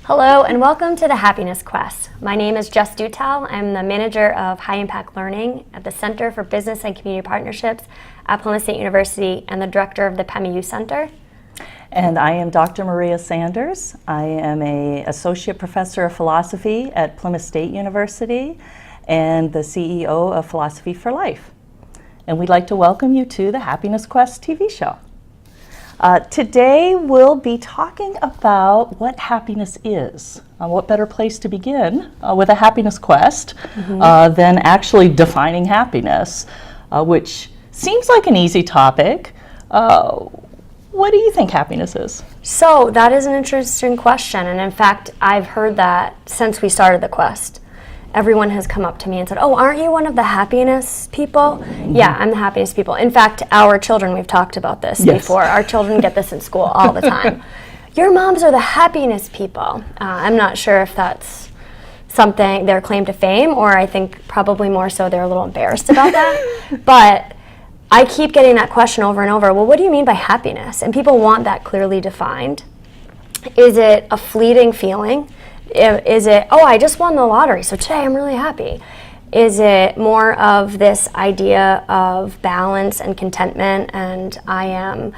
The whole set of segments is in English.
Hello and welcome to the Happiness Quest. My name is Jess Dutal. I'm the manager of High Impact Learning at the Center for Business and Community Partnerships at Plymouth State University and the director of the PEMA Youth Center. And I am Dr. Maria Sanders. I am an associate professor of philosophy at Plymouth State University and the CEO of Philosophy for Life. And we'd like to welcome you to the Happiness Quest TV show. Today we'll be talking about what happiness is. What better place to begin with a happiness quest than actually defining happiness, which seems like an easy topic. What do you think happiness is? So that is an interesting question, and in fact I've heard that since we started the quest. Everyone has come up to me and said, oh, aren't you one of the happiness people? Yeah, I'm the happiness people. In fact, our children, we've talked about this before. Our children get this in school all the time. Your moms are the happiness people. I'm not sure if that's something, their claim to fame, or I think probably more so they're a little embarrassed about that. But I keep getting that question over and over. Well, what do you mean by happiness? And people want that clearly defined. Is it a fleeting feeling? Is it, oh, I just won the lottery, so today I'm really happy? Is it more of this idea of balance and contentment, and I am,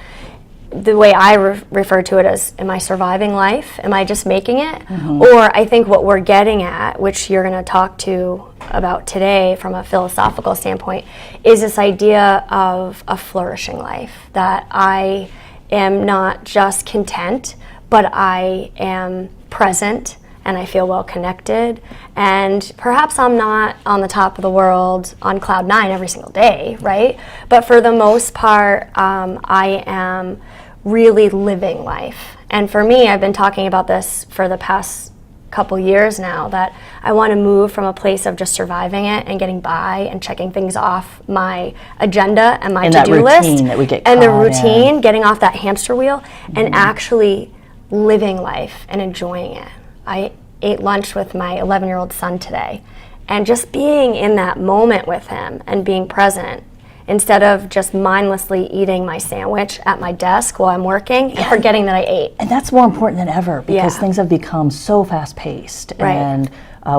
the way I refer to it as, am I surviving life? Am I just making it? Or I think what we're getting at, which you're going to talk to about today from a philosophical standpoint, is this idea of a flourishing life, that I am not just content, but I am present, and I feel well connected, and perhaps I'm not on the top of the world on cloud 9 every single day, right? But for the most part, I am really living life. And for me, I've been talking about this for the past couple years now, that I want to move from a place of just surviving it and getting by and checking things off my agenda and my to-do list, that we get and the routine, getting off that hamster wheel, and actually living life and enjoying it. I ate lunch with my 11-year-old son today, and just being in that moment with him and being present instead of just mindlessly eating my sandwich at my desk while I'm working and forgetting that I ate. And that's more important than ever because things have become so fast-paced, and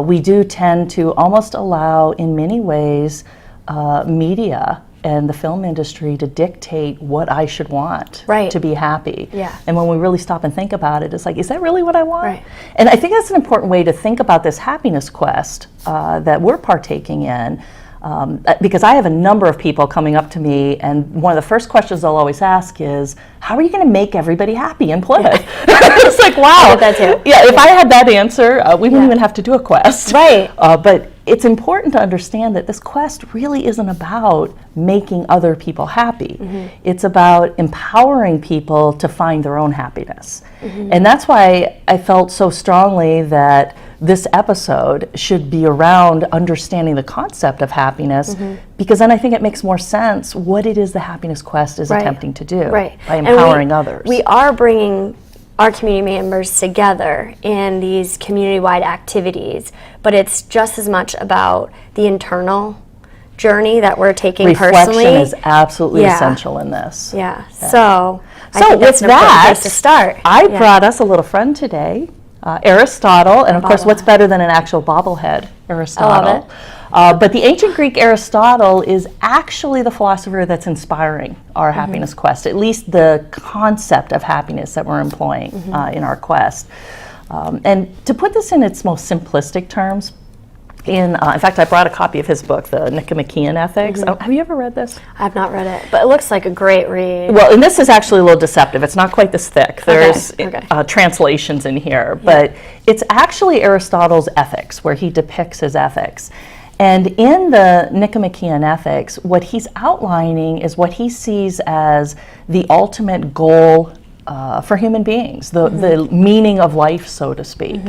we do tend to almost allow, in many ways, media and the film industry to dictate what I should want to be happy. And when we really stop and think about it, it's like, is that really what I want? And I think that's an important way to think about this happiness quest that we're partaking in, because I have a number of people coming up to me, and one of the first questions they'll always ask is, how are you going to make everybody happy in Plymouth? It's like, wow. I get that too. Yeah, if I had that answer, we wouldn't even have to do a quest. But it's important to understand that this quest really isn't about making other people happy. It's about empowering people to find their own happiness. And that's why I felt so strongly that this episode should be around understanding the concept of happiness, because then I think it makes more sense what it is the Happiness Quest is attempting to do by empowering others. We are bringing our community members together in these community-wide activities, but it's just as much about the internal journey that we're taking personally. Reflection is absolutely essential in this. So I think that's an important place to start. I brought us a little friend today, Aristotle, and of course, what's better than an actual bobblehead, Aristotle? I love it. But the ancient Greek Aristotle is actually the philosopher that's inspiring our happiness quest, at least the concept of happiness that we're employing in our quest. And to put this in its most simplistic terms, in fact, I brought a copy of his book, The Nicomachean Ethics. Have you ever read this? I have not read it, but it looks like a great read. Well, and this is actually a little deceptive. It's not quite this thick. There's translations in here, but it's actually Aristotle's Ethics, where he depicts his ethics. And in the Nicomachean Ethics, what he's outlining is what he sees as the ultimate goal for human beings, the meaning of life, so to speak.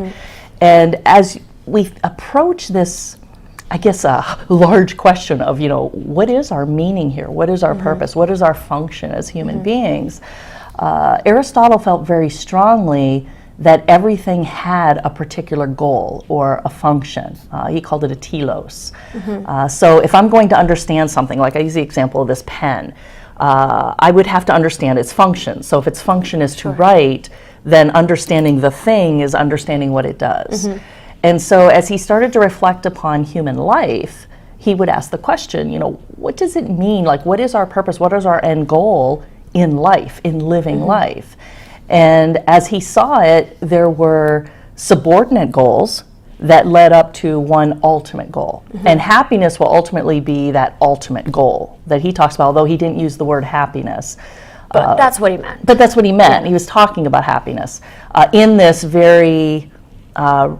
And as we approach this, I guess, a large question of, what is our meaning here? What is our purpose? What is our function as human beings? Aristotle felt very strongly that everything had a particular goal or a function. He called it a telos. So if I'm going to understand something, like I use the example of this pen, I would have to understand its function. So if its function is to write, than understanding the thing is understanding what it does. And so as he started to reflect upon human life, he would ask the question, what does it mean? Like, what is our purpose? What is our end goal in life, in living life? And as he saw it, there were subordinate goals that led up to one ultimate goal. And happiness will ultimately be that ultimate goal that he talks about, although he didn't use the word happiness. But that's what he meant. But that's what he meant. He was talking about happiness in this very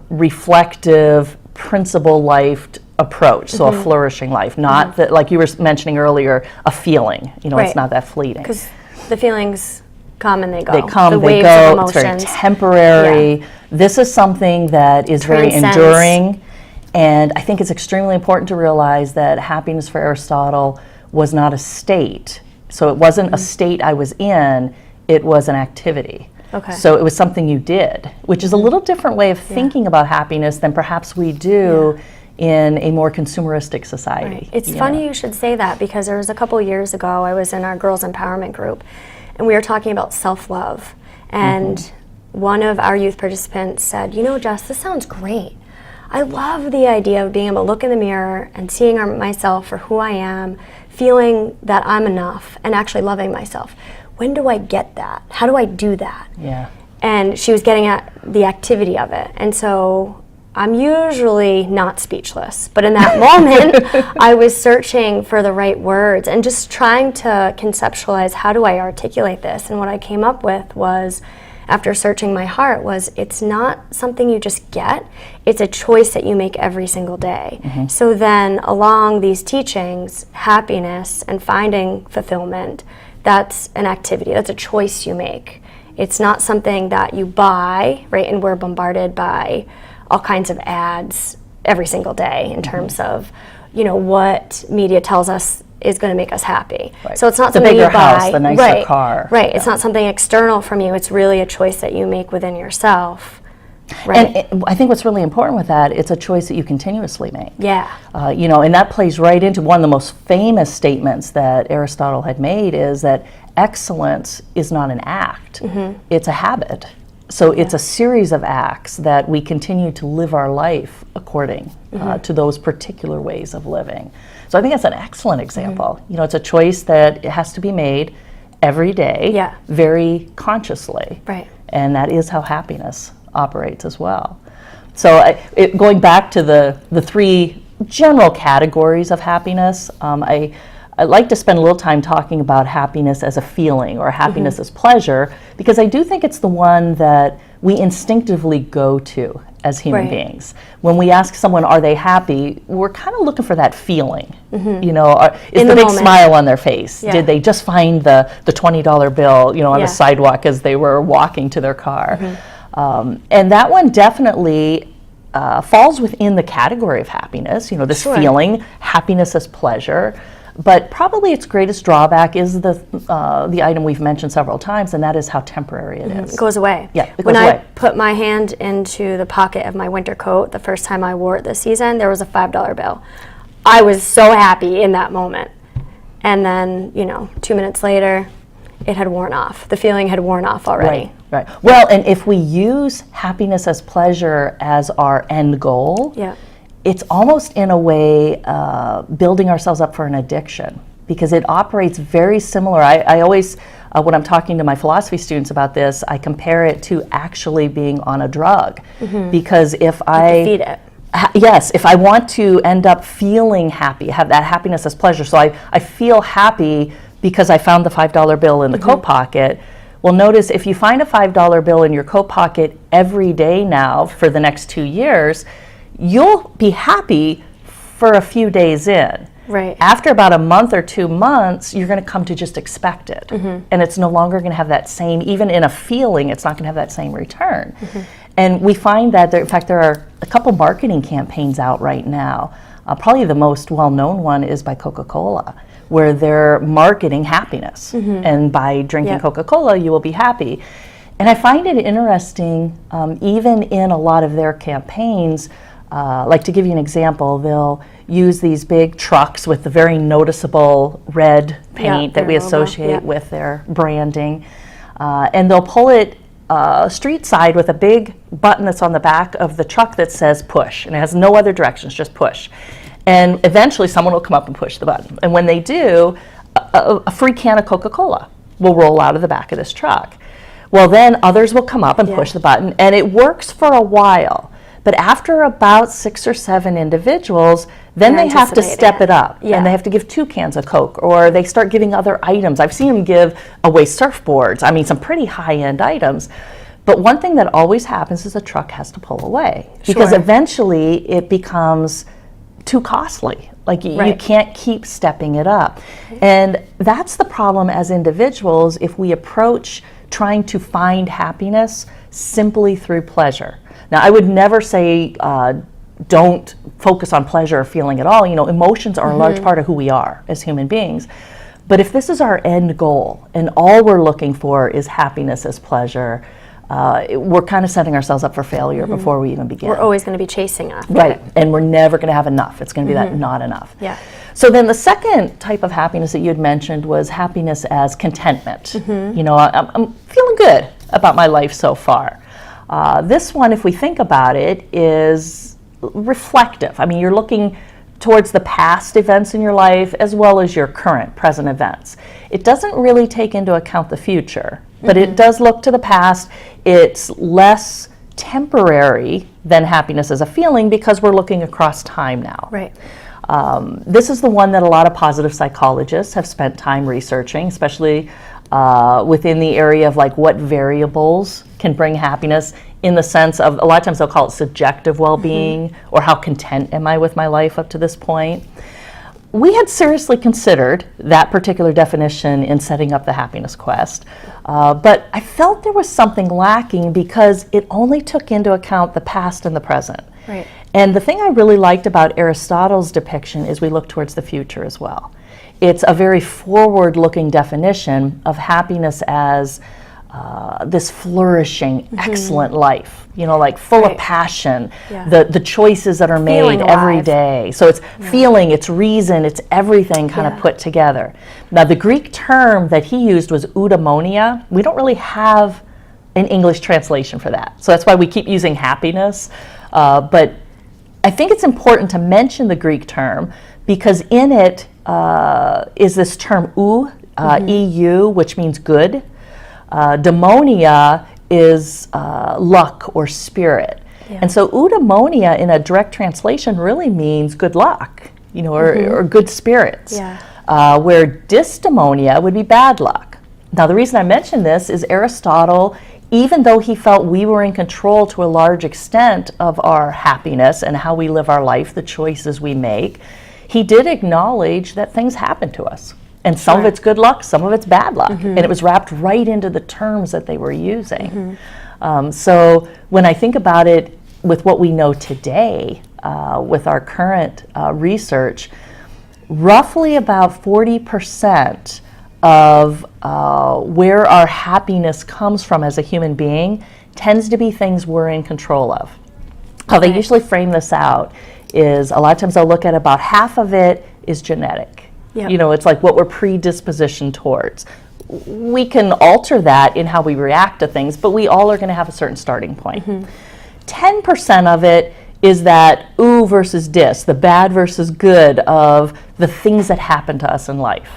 reflective, principle-lifed approach, so a flourishing life, not that, like you were mentioning earlier, a feeling. It's not that fleeting. Because the feelings come and they go. They come, the they waves go. of It's very emotions. temporary. Yeah. This is something that is very Transcends. enduring, and I think it's extremely important to realize that happiness for Aristotle was not a state. So it wasn't a state I was in, it was an activity. Okay. So it was something you did, which is a little different way of thinking about happiness than perhaps we do in a more consumeristic society. Right. It's funny you should say that, because there was a couple years ago I was in our girls empowerment group and we were talking about self-love, and one of our youth participants said, Jess, this sounds great. I love the idea of being able to look in the mirror and seeing myself for who I am, feeling that I'm enough, and actually loving myself. When do I get that? How do I do that? Yeah. And she was getting at the activity of it. And so I'm usually not speechless, but in that moment, I was searching for the right words and just trying to conceptualize, how do I articulate this? And what I came up with was, after searching my heart, was it's not something you just get, it's a choice that you make every single day. So then along these teachings, happiness and finding fulfillment, that's an activity, that's a choice you make. It's not something that you buy, right? And we're bombarded by all kinds of ads every single day in terms of, what media tells us is going to make us happy. Right. So it's not The something bigger you buy. house, the nicer car. Right. Yeah. It's not something external from you. It's really a choice that you make within yourself. Right. And I think what's really important with that, it's a choice that you continuously make. Yeah. And that plays right into one of the most famous statements that Aristotle had made, is that excellence is not an act, it's a habit. So it's a series of acts that we continue to live our life according to those particular ways of living. So I think that's an excellent example. It's a choice that it has to be made every day, very consciously. Right. And that is how happiness operates as well. So going back to the three general categories of happiness, I like to spend a little time talking about happiness as a feeling, or happiness as pleasure, because I do think it's the one that we instinctively go to as human beings. When we ask someone, are they happy, we're kind of looking for that feeling. Is the big smile on their face? Yeah. Did they just find the $20 bill, on the sidewalk as they were walking to their car? And that one definitely falls within the category of happiness, this feeling, happiness as pleasure. But probably its greatest drawback is the item we've mentioned several times, and that is how temporary it is. It goes away. Yeah, it goes when away. I put my hand into the pocket of my winter coat the first time I wore it this season, there was a $5 bill. I was so happy in that moment. And then, 2 minutes later, it had worn off. The feeling had worn off already. Right. Well, and if we use happiness as pleasure as our end goal, it's almost in a way building ourselves up for an addiction, because it operates very similar. I always, when I'm talking to my philosophy students about this, I compare it to actually being on a drug. Because if Feed it. Yes, if I want to end up feeling happy, have that happiness as pleasure, so I feel happy because I found the $5 bill in the coat pocket. Well, notice if you find a $5 bill in your coat pocket every day now for the next 2 years, you'll be happy for a few days in. Right. After about a month or 2 months, you're going to come to just expect it. And it's no longer going to have that same, even in a feeling, it's not going to have that same return. And we find that, in fact, there are a couple marketing campaigns out right now. Probably the most well-known one is by Coca-Cola, where they're marketing happiness. And by drinking Coca-Cola, you will be happy. And I find it interesting, even in a lot of their campaigns, like to give you an example, they'll use these big trucks with the very noticeable red paint that we associate with their branding, and they'll pull it street side with a big button that's on the back of the truck that says push, and it has no other directions, just push. And eventually someone will come up and push the button. And when they do, a free can of Coca-Cola will roll out of the back of this truck. Well, then others will come up and push the button, and it works for a while. But after about 6 or 7 individuals, then they have to step it up, and they have to give 2 cans of Coke, or they start giving other items. I've seen them give away surfboards. I mean, some pretty high-end items. But one thing that always happens is the truck has to pull away, because eventually it becomes too costly. Like you can't keep stepping it up. And that's the problem as individuals if we approach trying to find happiness simply through pleasure. Now, I would never say don't focus on pleasure or feeling at all. You know, emotions are a large part of who we are as human beings. But if this is our end goal and all we're looking for is happiness as pleasure, we're kind of setting ourselves up for failure before we even begin. We're always going to be chasing after it. And we're never going to have enough. It's going to be that not enough. Yeah. So then the second type of happiness that you had mentioned was happiness as contentment. You know, I'm feeling good about my life so far. This one, if we think about it, is reflective. I mean, you're looking towards the past events in your life as well as your current, present events. It doesn't really take into account the future, but it does look to the past. It's less temporary than happiness as a feeling because we're looking across time now. Right. This is the one that a lot of positive psychologists have spent time researching, especially within the area of like what variables can bring happiness, in the sense of a lot of times they'll call it subjective well-being or how content am I with my life up to this point. We had seriously considered that particular definition in setting up the Happiness Quest, but I felt there was something lacking because it only took into account the past and the present. Right. And the thing I really liked about Aristotle's depiction is we look towards the future as well. It's a very forward-looking definition of happiness as this flourishing, excellent life, you know, like full of passion, the choices that are made every day. So it's feeling, it's reason, it's everything kind of put together. Now, the Greek term that he used was eudaimonia. We don't really have an English translation for that. So that's why we keep using happiness. But I think it's important to mention the Greek term because in it is this term eu, which means good. Daimonia is luck or spirit. And so eudaimonia in a direct translation really means good luck, you know, or good spirits. Where dysdaimonia would be bad luck. Now, the reason I mention this is Aristotle, even though he felt we were in control to a large extent of our happiness and how we live our life, the choices we make, he did acknowledge that things happen to us. And some of it's good luck, some of it's bad luck. And it was wrapped right into the terms that they were using. So when I think about it with what we know today, with our current research, roughly about 40% of where our happiness comes from as a human being tends to be things we're in control of. How they usually frame this out is a lot of times they'll look at about half of it is genetic. You know, it's like what we're predispositioned towards. We can alter that in how we react to things, but we all are going to have a certain starting point. 10% of it is that ooh versus dis, the bad versus good of the things that happen to us in life.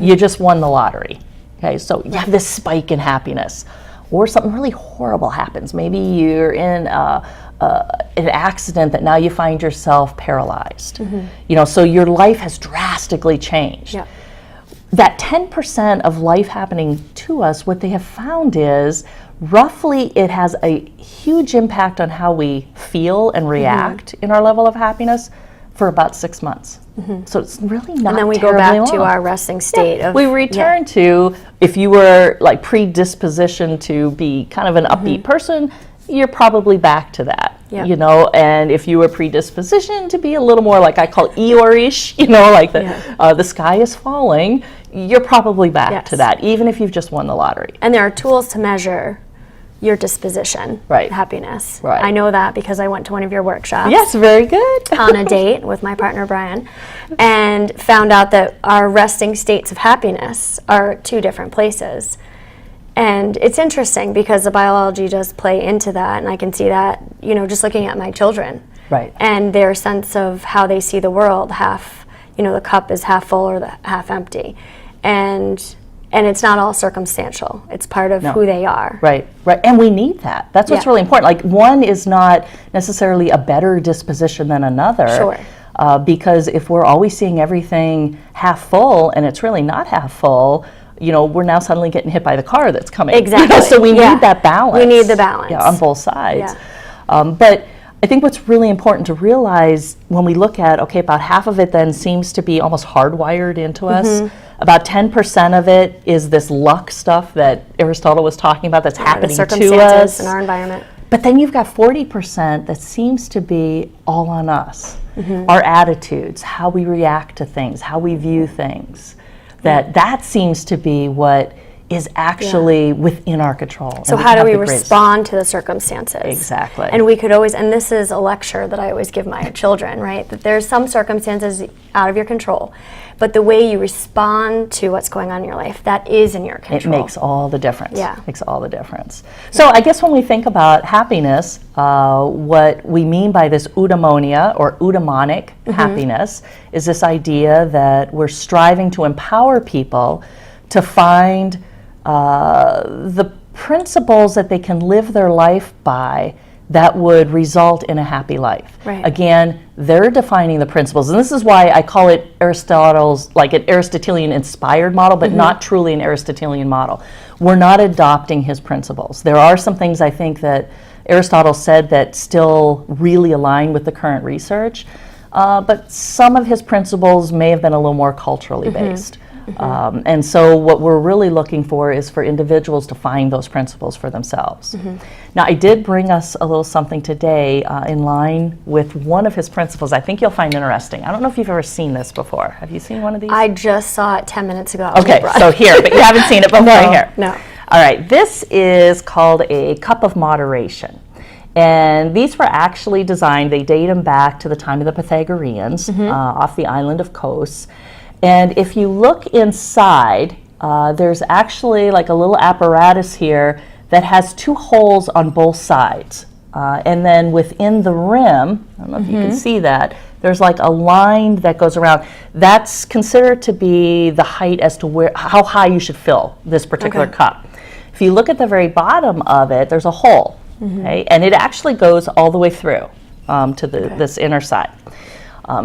You just won the lottery. Okay, so you have this spike in happiness. Or something really horrible happens. Maybe you're in an accident that now you find yourself paralyzed. You know, so your life has drastically changed. That 10% of life happening to us, what they have found is roughly it has a huge impact on how we feel and react in our level of happiness for about 6 months. So it's really not. And then we go back to our resting state. Of, we return to, if you were like predispositioned to be kind of an upbeat person, you're probably back to that. You know, and if you were predispositioned to be a little more like I call Eeyore-ish, you know, like the sky is falling, you're probably back to that, even if you've just won the lottery. And there are tools to measure your disposition, happiness. I know that because I went to one of your workshops. Yes, very good. On a date with my partner Brian, and found out that our resting states of happiness are 2 different places. And it's interesting because the biology does play into that, and I can see that, you know, just looking at my children. Right. And their sense of how they see the world, half, you know, the cup is half full or the half empty. And it's not all circumstantial. It's part of who they are. Right, right. And we need that. That's what's really important. Like, one is not necessarily a better disposition than another. Sure. Because if we're always seeing everything half full and it's really not half full, you know, we're now suddenly getting hit by the car that's coming. Exactly. You know, so we need that balance. We need the balance. Yeah, on both sides. Yeah. But I think what's really important to realize when we look at, okay, about half of it then seems to be almost hardwired into us. About 10% of it is this luck stuff that Aristotle was talking about that's happening the to circumstances us. in our environment. But then you've got 40% that seems to be all on us. Our attitudes, how we react to things, how we view things. That seems to be what is actually within our control. So how do we respond to the circumstances? Exactly. And we could always, and this is a lecture that I always give my children, right? That there's some circumstances out of your control, but the way you respond to what's going on in your life, that is in your control. It makes all the difference. Yeah. Makes all the difference. So I guess when we think about happiness, what we mean by this eudaimonia or eudaimonic happiness is this idea that we're striving to empower people to find the principles that they can live their life by that would result in a happy life. Right. Again, they're defining the principles, and this is why I call it Aristotle's, like an Aristotelian inspired model, but not truly an Aristotelian model. We're not adopting his principles. There are some things I think that Aristotle said that still really align with the current research, but some of his principles may have been a little more culturally based. And so what we're really looking for is for individuals to find those principles for themselves. Now, I did bring us a little something today in line with one of his principles I think you'll find interesting. I don't know if you've ever seen this before. Have you seen one of these? I just saw it 10 minutes ago. Okay, so here, but you haven't seen it before. Here. No. All right, this is called a cup of moderation. And these were actually designed, they date them back to the time of the Pythagoreans off the island of Kos. And if you look inside, there's actually like a little apparatus here that has two holes on both sides. And then within the rim, I don't know if you can see that, there's like a line that goes around. That's considered to be the height as to how high you should fill this particular cup. If you look at the very bottom of it, there's a hole, okay? And it actually goes all the way through to this inner side.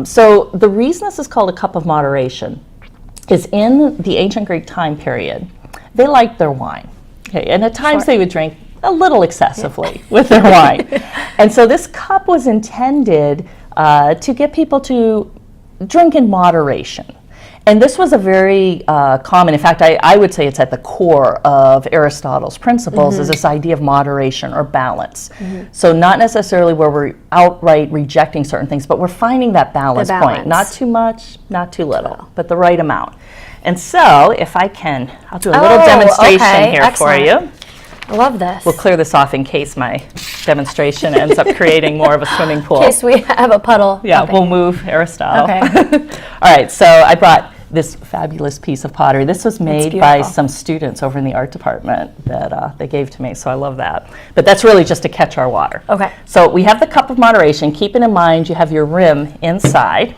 So the reason this is called a cup of moderation is in the ancient Greek time period, they liked their wine. Okay, and at times they would drink a little excessively with their wine. And so this cup was intended to get people to drink in moderation. And this was a very common, in fact, I would say it's at the core of Aristotle's principles, is this idea of moderation or balance. So not necessarily where we're outright rejecting certain things, but we're finding that balance point. Not too much, not too little, but the right amount. And so if I can, I'll do a little demonstration here for you. I love this. We'll clear this off in case my demonstration ends up creating more of a swimming pool. In case we have a puddle. Yeah, we'll move Aristotle. Okay. All right, so I brought this fabulous piece of pottery. This was made by some students over in the art department that they gave to me, so I love that. But that's really just to catch our water. Okay. So we have the cup of moderation. Keeping in mind you have your rim inside.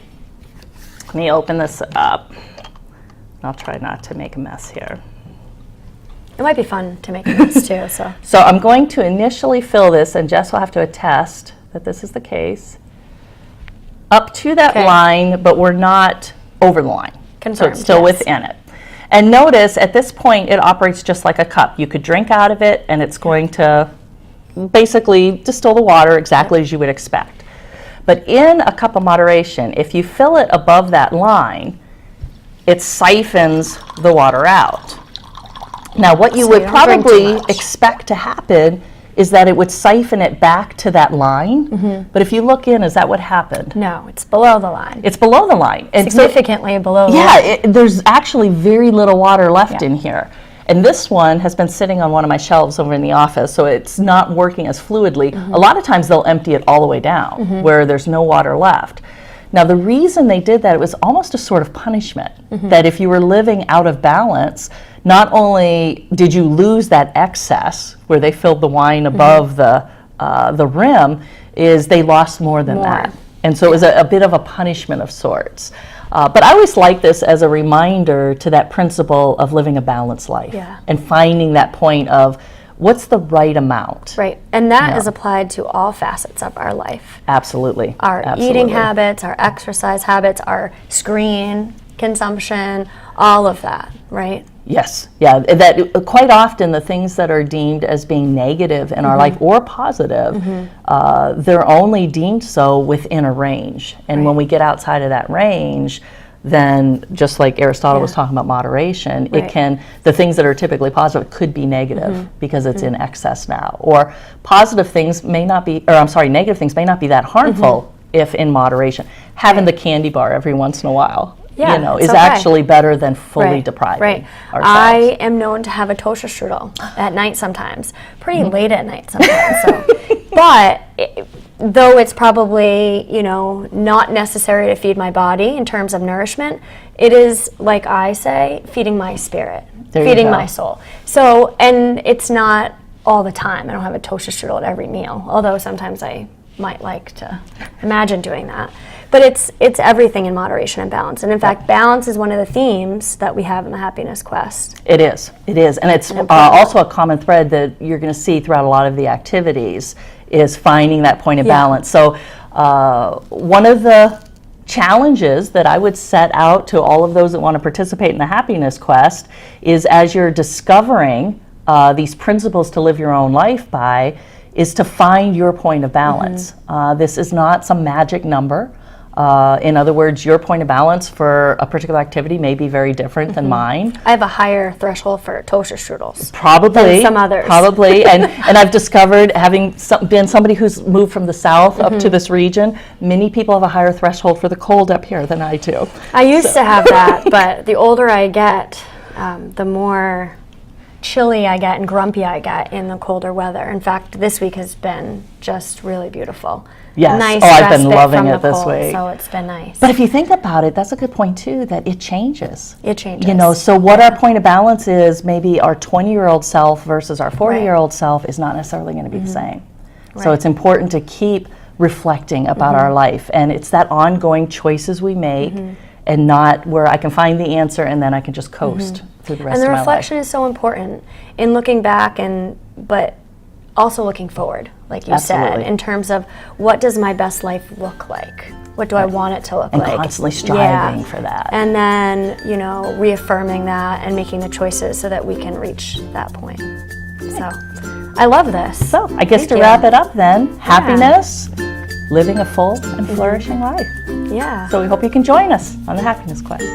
Let me open this up. I'll try not to make a mess here. It might be fun to make this too. So I'm going to initially fill this, and Jess will have to attest that this is the case, up to that line, but we're not over the line. So it's still within it. And notice at this point it operates just like a cup. You could drink out of it and it's going to basically distill the water exactly as you would expect. But in a cup of moderation, if you fill it above that line, it siphons the water out. Now what you would probably expect to happen is that it would siphon it back to that line. But if you look in, is that what happened? No, it's below the line. It's below the line. And significantly below the line. Yeah, there's actually very little water left in here. And this one has been sitting on one of my shelves over in the office, so it's not working as fluidly. A lot of times they'll empty it all the way down where there's no water left. Now the reason they did that, it was almost a sort of punishment, that if you were living out of balance, not only did you lose that excess where they filled the wine above the rim, is they lost more than that. And so it was a bit of a punishment of sorts. But I always like this as a reminder to that principle of living a balanced life and finding that point of what's the right amount. Right, and that is applied to all facets of our life. Absolutely. Our eating habits, our exercise habits, our screen consumption, all of that, right? Yes, yeah, that quite often the things that are deemed as being negative in our life or positive, they're only deemed so within a range. And when we get outside of that range, then just like Aristotle was talking about moderation, it can, the things that are typically positive could be negative because it's in excess now. Or positive things may not be, or I'm sorry, negative things may not be that harmful if in moderation. Having the candy bar every once in a while, you know, is actually better than fully depriving ourselves. I am known to have a toaster strudel at night sometimes, pretty late at night sometimes. So, but though it's probably, you know, not necessary to feed my body in terms of nourishment, it is, like I say, feeding my spirit, feeding my soul. So, and it's not all the time. I don't have a toaster strudel at every meal, although sometimes I might like to imagine doing that. But it's everything in moderation and balance. And in fact, balance is one of the themes that we have in the Happiness Quest. It is. And it's also a common thread that you're going to see throughout a lot of the activities is finding that point of balance. So one of the challenges that I would set out to all of those that want to participate in the Happiness Quest is, as you're discovering these principles to live your own life by, is to find your point of balance. This is not some magic number. In other words, your point of balance for a particular activity may be very different than mine. I have a higher threshold for toaster strudels. Probably. Than some others. Probably. and I've discovered, having been somebody who's moved from the south up to this region, many people have a higher threshold for the cold up here than I do. I used to have that, but the older I get, the more chilly I get and grumpy I get in the colder weather. In fact, this week has been just really beautiful. Yes. Nice I've been respite loving from it the this cold, week. so it's been nice. But if you think about it, that's a good point too, that it changes. It changes. You know, so what our point of balance is, maybe our 20-year-old self versus our 40-year-old self is not necessarily going to be the same. So it's important to keep reflecting about our life. And it's that ongoing choices we make and not where I can find the answer and then I can just coast through the rest of my life. And the reflection is so important in looking back, but also looking forward, like you said, in terms of what does my best life look like? What do I want it to look like? And constantly striving for that. And then, you know, reaffirming that and making the choices so that we can reach that point. So, I love this. So, I guess to wrap it up then, happiness, living a full and flourishing life. Yeah. So we hope you can join us on the Happiness Quest.